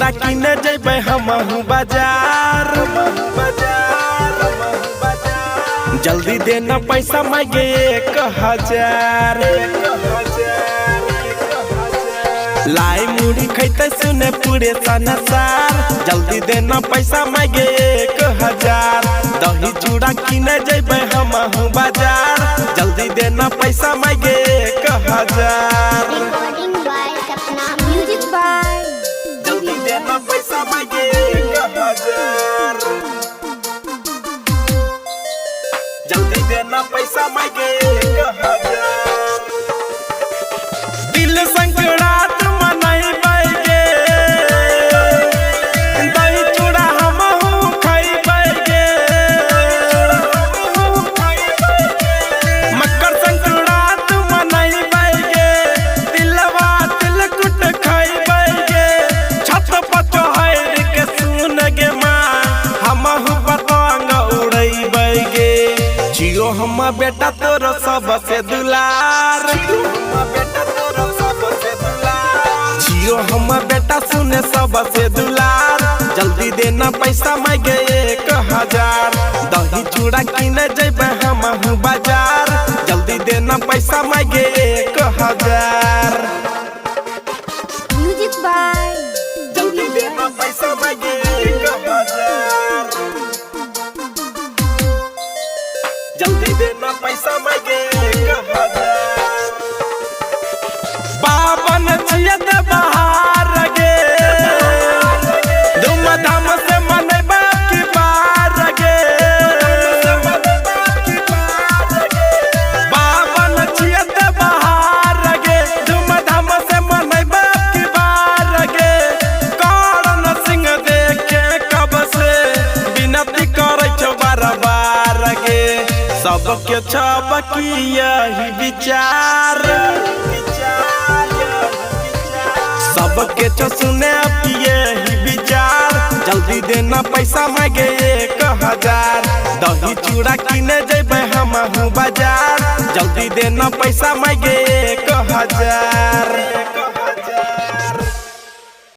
चूड़ा किने जेबे हमहू बाजार। जल्दी देना पैसा मांगे 1000। लाई मुड़ी खैते सुने पूरे संसार। जल्दी देना पैसा मांगे 1000। दही चूड़ा किने जेबे हमहू बाजार। जल्दी देना पैसा मांगे 1000। जल्दी देना पैसा मांगे 1000। जल्दी देना पैसा मांगे 1000। दिल संकरात मनाई बैगे। दही चूड़ा हमहू खैबैगे। मकर संकरात मनाई बैगे। दिलवा तिलकुट खैबैगे। छत पर चढ़ के सुन गे माँ हमहू पतंग उड़ैबैगे। जियो हम बेटा तोर सबसे दुलार। जियो हम बेटा सुने सबसे दुलार। जल्दी देना पैसा मांगे 1000। दही चूड़ा किने जेबे हमहू बाजार। जल्दी देना पैसा मांगे 1000। जल्दी देना पैसा मांगे 1000। जल्दी देना पैसा मांगे 1000। पावन जियत बहार गे। धूमधाम से मनैबा की बार गे। पावन जियत बहार गे। धूमधाम से मनैबा की बार गे। करण सिंह देखे कब से विनती करे छो बार गे। सबके छबकी यही विचार। सबके छो सुने यही विचार। जल्दी देना पैसा मांगे 1000। दही चूड़ा किने जेबे हमहू बाजार। जल्दी देना पैसा मांगे 1000।